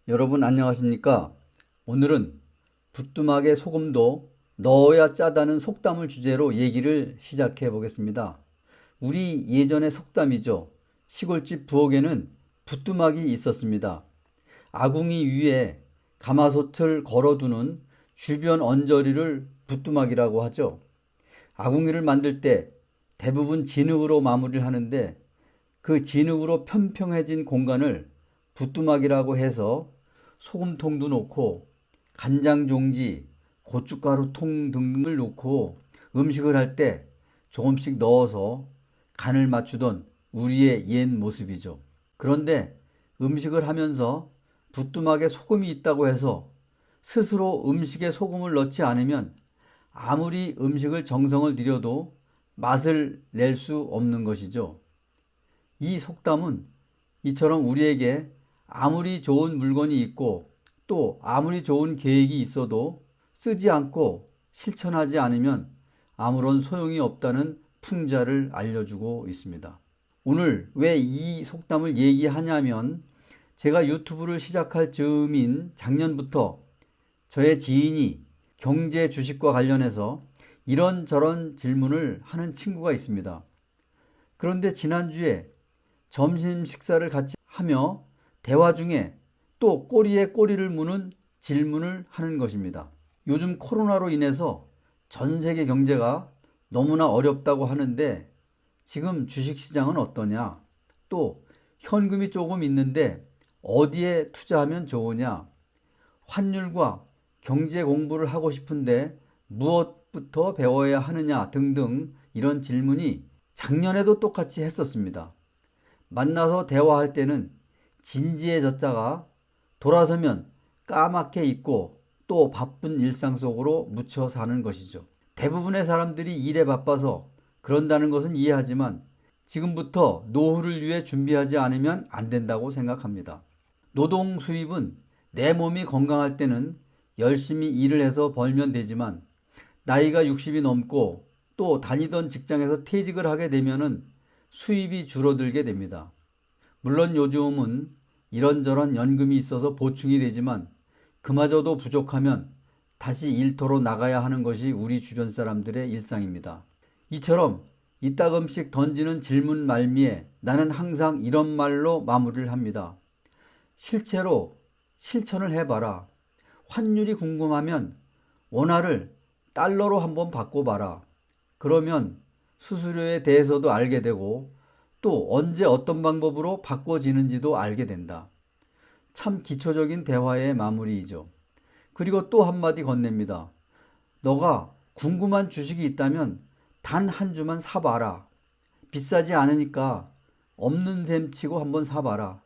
여러분 안녕하십니까? 오늘은 부뚜막에 소금도 넣어야 짜다는 속담을 주제로 얘기를 시작해 보겠습니다. 우리 예전의 속담이죠. 시골집 부엌에는 부뚜막이 있었습니다. 아궁이 위에 가마솥을 걸어두는 주변 언저리를 부뚜막이라고 하죠. 아궁이를 만들 때 대부분 진흙으로 마무리를 하는데 그 진흙으로 평평해진 공간을 부뚜막이라고 해서 소금통도 놓고 간장 종지, 고춧가루 통 등을 놓고 음식을 할 때 조금씩 넣어서 간을 맞추던 우리의 옛 모습이죠. 그런데 음식을 하면서 부뚜막에 소금이 있다고 해서 스스로 음식에 소금을 넣지 않으면 아무리 음식을 정성을 들여도 맛을 낼 수 없는 것이죠. 이 속담은 이처럼 우리에게 아무리 좋은 물건이 있고 또 아무리 좋은 계획이 있어도 쓰지 않고 실천하지 않으면 아무런 소용이 없다는 풍자를 알려주고 있습니다. 오늘 왜 이 속담을 얘기하냐면 제가 유튜브를 시작할 즈음인 작년부터 저의 지인이 경제 주식과 관련해서 이런저런 질문을 하는 친구가 있습니다. 그런데 지난주에 점심 식사를 같이 하며 대화 중에 또 꼬리에 꼬리를 무는 질문을 하는 것입니다. 요즘 코로나로 인해서 전 세계 경제가 너무나 어렵다고 하는데 지금 주식시장은 어떠냐? 또 현금이 조금 있는데 어디에 투자하면 좋으냐? 환율과 경제 공부를 하고 싶은데 무엇부터 배워야 하느냐? 등등 이런 질문이 작년에도 똑같이 했었습니다. 만나서 대화할 때는 진지해졌다가 돌아서면 까맣게 잊고 또 바쁜 일상 속으로 묻혀 사는 것이죠. 대부분의 사람들이 일에 바빠서 그런다는 것은 이해하지만 지금부터 노후를 위해 준비하지 않으면 안 된다고 생각합니다. 노동 수입은 내 몸이 건강할 때는 열심히 일을 해서 벌면 되지만 나이가 60이 넘고 또 다니던 직장에서 퇴직을 하게 되면은 수입이 줄어들게 됩니다. 물론 요즘은 이런저런 연금이 있어서 보충이 되지만 그마저도 부족하면 다시 일터로 나가야 하는 것이 우리 주변 사람들의 일상입니다. 이처럼 이따금씩 던지는 질문 말미에 나는 항상 이런 말로 마무리를 합니다. 실제로 실천을 해봐라. 환율이 궁금하면 원화를 달러로 한번 바꿔봐라. 그러면 수수료에 대해서도 알게 되고 또 언제 어떤 방법으로 바꿔지는지도 알게 된다. 참 기초적인 대화의 마무리이죠. 그리고 또 한마디 건넵니다. 너가 궁금한 주식이 있다면 단 한 주만 사봐라. 비싸지 않으니까 없는 셈 치고 한번 사봐라.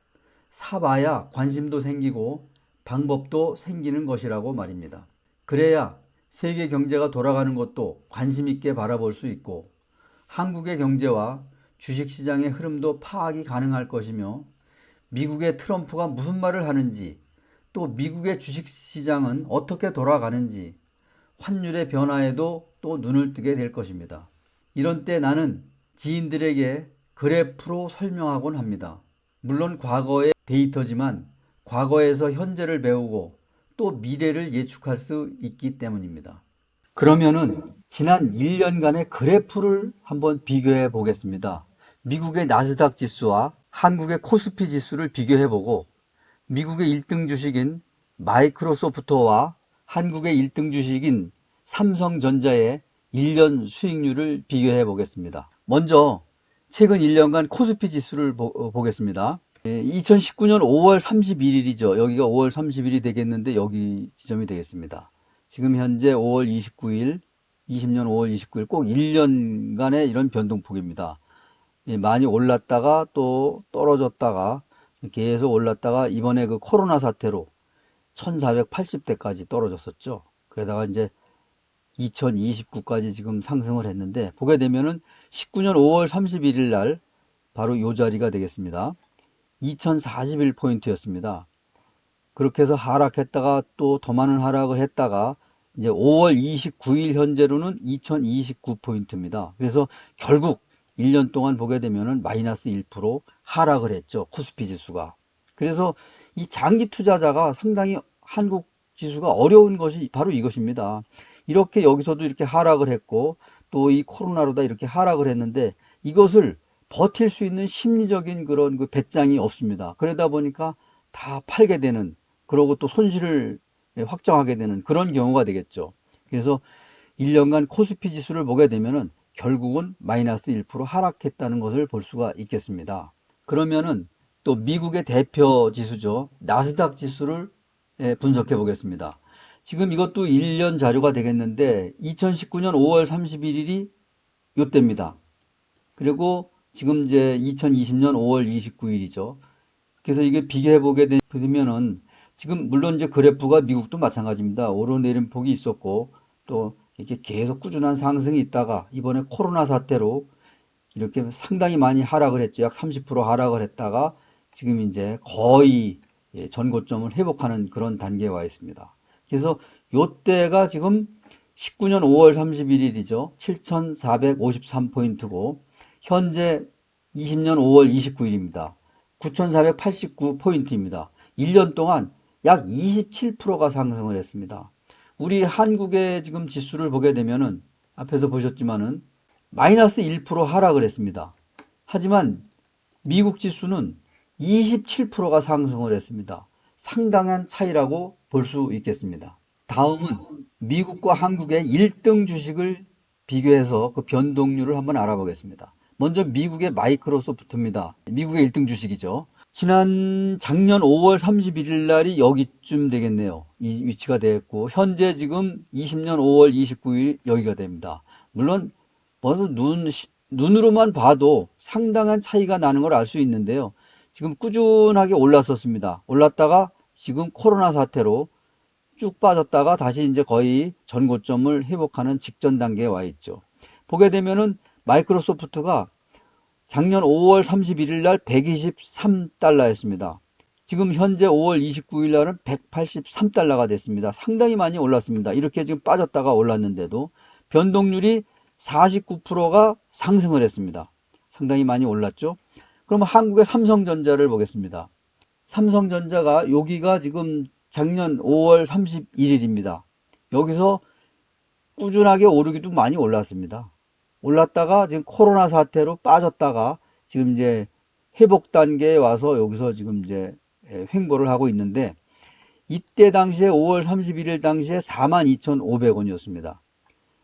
사봐야 관심도 생기고 방법도 생기는 것이라고 말입니다. 그래야 세계 경제가 돌아가는 것도 관심 있게 바라볼 수 있고 한국의 경제와 주식시장의 흐름도 파악이 가능할 것이며 미국의 트럼프가 무슨 말을 하는지 또 미국의 주식시장은 어떻게 돌아가는지 환율의 변화에도 또 눈을 뜨게 될 것입니다. 이런 때 나는 지인들에게 그래프로 설명하곤 합니다. 물론 과거의 데이터지만 과거에서 현재를 배우고 또 미래를 예측할 수 있기 때문입니다. 그러면은 지난 1년간의 그래프를 한번 비교해 보겠습니다. 미국의 나스닥 지수와 한국의 코스피 지수를 비교해 보고 미국의 1등 주식인 마이크로소프트와 한국의 1등 주식인 삼성전자의 1년 수익률을 비교해 보겠습니다. 먼저 최근 1년간 코스피 지수를 보겠습니다. 2019년 5월 31일이죠. 여기가 5월 30일이 되겠는데 여기 지점이 되겠습니다. 지금 현재 5월 29일, 20년 5월 29일 꼭 1년간의 이런 변동폭입니다. 많이 올랐다가 또 떨어졌다가 계속 올랐다가 이번에 그 코로나 사태로 1480대까지 떨어졌었죠. 그러다가 이제 2029까지 지금 상승을 했는데 보게 되면은 19년 5월 31일 날 바로 이 자리가 되겠습니다. 2041포인트였습니다. 그렇게 해서 하락했다가 또 더 많은 하락을 했다가 이제 5월 29일 현재로는 2029포인트입니다. 그래서 결국 1년 동안 보게 되면은 마이너스 1% 하락을 했죠. 코스피 지수가. 그래서 이 장기 투자자가 상당히 한국 지수가 어려운 것이 바로 이것입니다. 이렇게 여기서도 이렇게 하락을 했고 또 이 코로나로다 이렇게 하락을 했는데 이것을 버틸 수 있는 심리적인 그런 그 배짱이 없습니다. 그러다 보니까 다 팔게 되는, 그러고 또 손실을 확정하게 되는 그런 경우가 되겠죠. 그래서 1년간 코스피 지수를 보게 되면은 결국은 마이너스 1% 하락했다는 것을 볼 수가 있겠습니다. 그러면은 또 미국의 대표 지수죠. 나스닥 지수를 분석해 보겠습니다. 지금 이것도 1년 자료가 되겠는데 2019년 5월 31일이 요때입니다. 그리고 지금 이제 2020년 5월 29일이죠. 그래서 이게 비교해 보게 되면은 지금 물론 이제 그래프가 미국도 마찬가지입니다. 오르내림폭이 있었고 또 이렇게 계속 꾸준한 상승이 있다가 이번에 코로나 사태로 이렇게 상당히 많이 하락을 했죠. 약 30% 하락을 했다가 지금 이제 거의 전고점을 회복하는 그런 단계에 와 있습니다. 그래서 요때가 지금 19년 5월 31일이죠. 7,453포인트고 현재 20년 5월 29일입니다. 9,489포인트입니다. 1년 동안 약 27%가 상승을 했습니다. 우리 한국의 지금 지수를 보게 되면은 앞에서 보셨지만은 마이너스 1% 하락을 했습니다. 하지만 미국 지수는 27%가 상승을 했습니다. 상당한 차이라고 볼 수 있겠습니다. 다음은 미국과 한국의 1등 주식을 비교해서 그 변동률을 한번 알아보겠습니다. 먼저 미국의 마이크로소프트입니다. 미국의 1등 주식이죠. 작년 5월 31일 날이 여기쯤 되겠네요. 이 위치가 되었고 현재 지금 20년 5월 29일 여기가 됩니다. 물론 먼저 눈으로만 봐도 상당한 차이가 나는 걸 알 수 있는데요. 지금 꾸준하게 올랐었습니다. 올랐다가 지금 코로나 사태로 쭉 빠졌다가 다시 이제 거의 전고점을 회복하는 직전 단계에 와 있죠. 보게 되면은 마이크로소프트가 작년 5월 31일 날 123달러였습니다. 지금 현재 5월 29일 날은 183달러가 됐습니다. 상당히 많이 올랐습니다. 이렇게 지금 빠졌다가 올랐는데도 변동률이 49%가 상승을 했습니다. 상당히 많이 올랐죠. 그럼 한국의 삼성전자를 보겠습니다. 삼성전자가 여기가 지금 작년 5월 31일입니다. 여기서 꾸준하게 오르기도 많이 올랐습니다. 올랐다가 지금 코로나 사태로 빠졌다가 지금 이제 회복 단계에 와서 여기서 지금 이제 횡보를 하고 있는데 이때 당시에 5월 31일 당시에 42,500원이었습니다.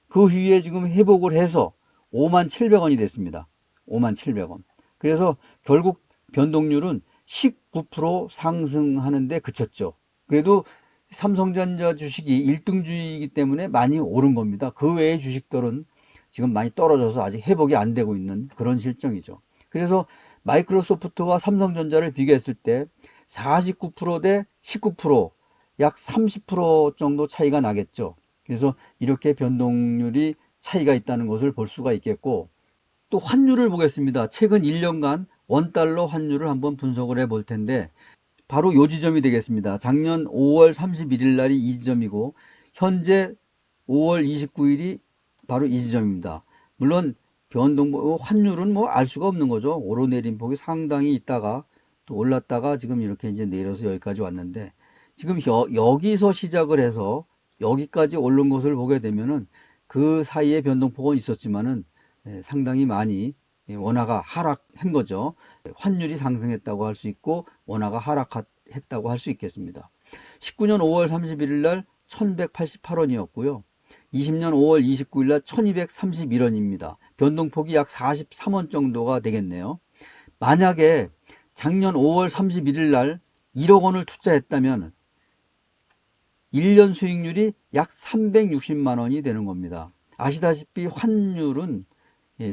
그 후에 지금 회복을 해서 57,000원이 됐습니다. 57,000원. 그래서 결국 변동률은 19% 상승하는데 그쳤죠. 그래도 삼성전자 주식이 1등 주이기 때문에 많이 오른 겁니다. 그 외의 주식들은 지금 많이 떨어져서 아직 회복이 안 되고 있는 그런 실정이죠. 그래서 마이크로소프트와 삼성전자를 비교했을 때 49%대 19%, 약 30% 정도 차이가 나겠죠. 그래서 이렇게 변동률이 차이가 있다는 것을 볼 수가 있겠고 또 환율을 보겠습니다. 최근 1년간 원달러 환율을 한번 분석을 해볼 텐데 바로 요 지점이 되겠습니다. 작년 5월 31일 날이 이 지점이고 현재 5월 29일이 바로 이 지점입니다. 물론 환율은 뭐 알 수가 없는 거죠. 오르내림폭이 상당히 있다가 또 올랐다가 지금 이렇게 이제 내려서 여기까지 왔는데 지금 여기서 시작을 해서 여기까지 오른 것을 보게 되면은 그 사이에 변동폭은 있었지만은 상당히 많이 원화가 하락한 거죠. 환율이 상승했다고 할 수 있고 원화가 하락했다고 할 수 있겠습니다. 19년 5월 31일 날 1188원이었고요. 20년 5월 29일 날 1231원입니다. 변동폭이 약 43원 정도가 되겠네요. 만약에 작년 5월 31일 날 1억 원을 투자했다면 1년 수익률이 약 360만 원이 되는 겁니다. 아시다시피 환율은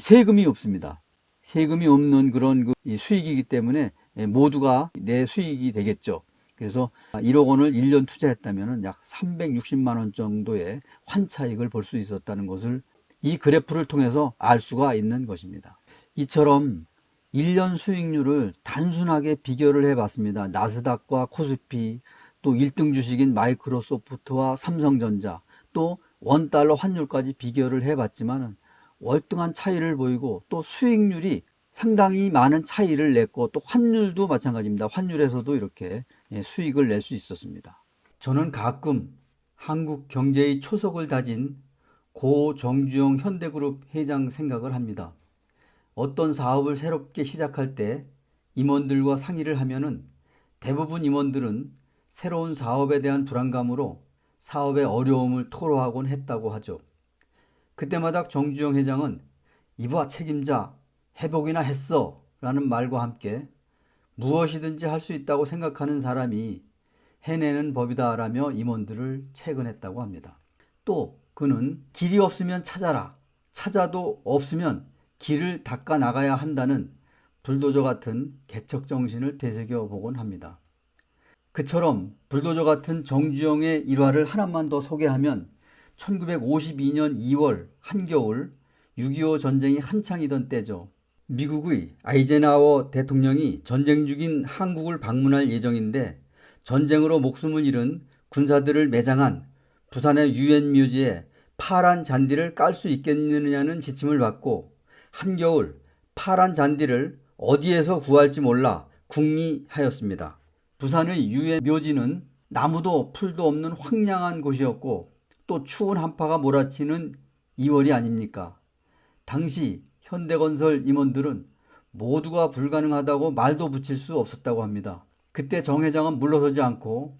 세금이 없습니다. 세금이 없는 그런 수익이기 때문에 모두가 내 수익이 되겠죠. 그래서 1억 원을 1년 투자했다면 약 360만 원 정도의 환차익을 볼 수 있었다는 것을 이 그래프를 통해서 알 수가 있는 것입니다. 이처럼 1년 수익률을 단순하게 비교를 해봤습니다. 나스닥과 코스피, 또 1등 주식인 마이크로소프트와 삼성전자, 또 원달러 환율까지 비교를 해봤지만 월등한 차이를 보이고 또 수익률이 상당히 많은 차이를 냈고 또 환율도 마찬가지입니다. 환율에서도 이렇게 수익을 낼 수 있었습니다. 저는 가끔 한국 경제의 초석을 다진 고 정주영 현대그룹 회장 생각을 합니다. 어떤 사업을 새롭게 시작할 때 임원들과 상의를 하면은 대부분 임원들은 새로운 사업에 대한 불안감으로 사업의 어려움을 토로하곤 했다고 하죠. 그때마다 정주영 회장은 이봐 책임자 해보기나 했어 라는 말과 함께 무엇이든지 할 수 있다고 생각하는 사람이 해내는 법이다 라며 임원들을 체근했다고 합니다. 또 그는 길이 없으면 찾아라, 찾아도 없으면 길을 닦아 나가야 한다는 불도저 같은 개척 정신을 되새겨보곤 합니다. 그처럼 불도저 같은 정주영의 일화를 하나만 더 소개하면 1952년 2월 한겨울 6.25 전쟁이 한창이던 때죠. 미국의 아이젠하워 대통령이 전쟁 중인 한국을 방문할 예정인데 전쟁으로 목숨을 잃은 군사들을 매장한 부산의 유엔 묘지에 파란 잔디를 깔 수 있겠느냐는 지침을 받고 한겨울 파란 잔디를 어디에서 구할지 몰라 궁리하였습니다. 부산의 유엔 묘지는 나무도 풀도 없는 황량한 곳이었고 또 추운 한파가 몰아치는 2월이 아닙니까? 당시 현대건설 임원들은 모두가 불가능하다고 말도 붙일 수 없었다고 합니다. 그때 정 회장은 물러서지 않고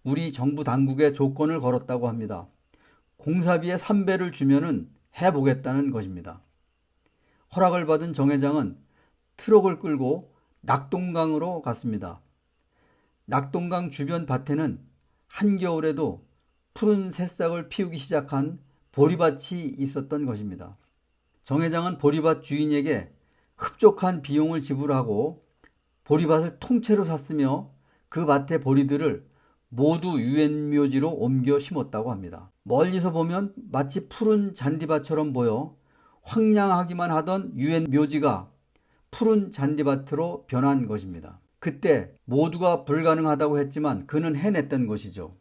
우리 정부 당국에 조건을 걸었다고 합니다. 공사비의 3배를 주면은 해보겠다는 것입니다. 허락을 받은 정 회장은 트럭을 끌고 낙동강으로 갔습니다. 낙동강 주변 밭에는 한겨울에도 푸른 새싹을 피우기 시작한 보리밭이 있었던 것입니다. 정 회장은 보리밭 주인에게 흡족한 비용을 지불하고 보리밭을 통째로 샀으며 그 밭의 보리들을 모두 유엔 묘지로 옮겨 심었다고 합니다. 멀리서 보면 마치 푸른 잔디밭처럼 보여 황량하기만 하던 유엔 묘지가 푸른 잔디밭으로 변한 것입니다. 그때 모두가 불가능하다고 했지만 그는 해냈던 것이죠.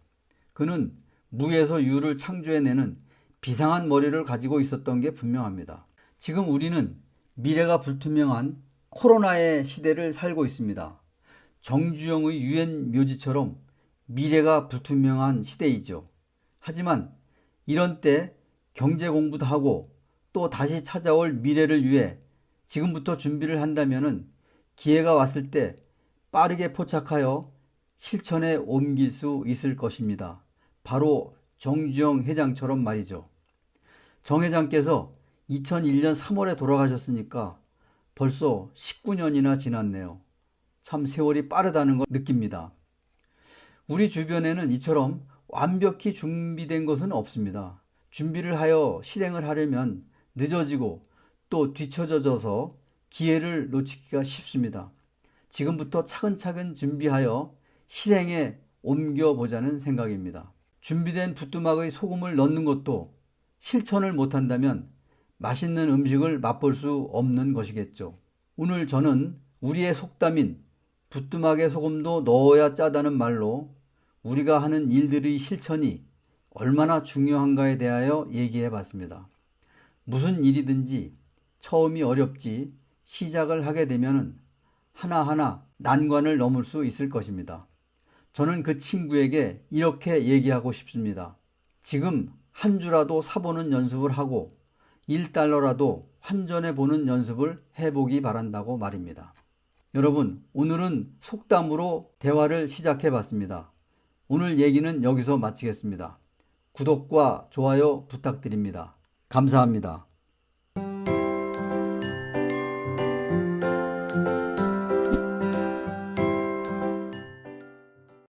그는 무에서 유를 창조해내는 비상한 머리를 가지고 있었던 게 분명합니다. 지금 우리는 미래가 불투명한 코로나의 시대를 살고 있습니다. 정주영의 유엔 묘지처럼 미래가 불투명한 시대이죠. 하지만 이런 때 경제 공부도 하고 또 다시 찾아올 미래를 위해 지금부터 준비를 한다면 기회가 왔을 때 빠르게 포착하여 실천에 옮길 수 있을 것입니다. 바로 정주영 회장처럼 말이죠. 정 회장께서 2001년 3월에 돌아가셨으니까 벌써 19년이나 지났네요. 참 세월이 빠르다는 걸 느낍니다. 우리 주변에는 이처럼 완벽히 준비된 것은 없습니다. 준비를 하여 실행을 하려면 늦어지고 또 뒤처져서 기회를 놓치기가 쉽습니다. 지금부터 차근차근 준비하여 실행에 옮겨보자는 생각입니다. 준비된 부뚜막의 소금을 넣는 것도 실천을 못한다면 맛있는 음식을 맛볼 수 없는 것이겠죠. 오늘 저는 우리의 속담인 부뚜막에 소금도 넣어야 짜다는 말로 우리가 하는 일들의 실천이 얼마나 중요한가에 대하여 얘기해 봤습니다. 무슨 일이든지 처음이 어렵지 시작을 하게 되면 하나하나 난관을 넘을 수 있을 것입니다. 저는 그 친구에게 이렇게 얘기하고 싶습니다. 지금 한 주라도 사보는 연습을 하고 1달러라도 환전해 보는 연습을 해보기 바란다고 말입니다. 여러분, 오늘은 속담으로 대화를 시작해 봤습니다. 오늘 얘기는 여기서 마치겠습니다. 구독과 좋아요 부탁드립니다. 감사합니다.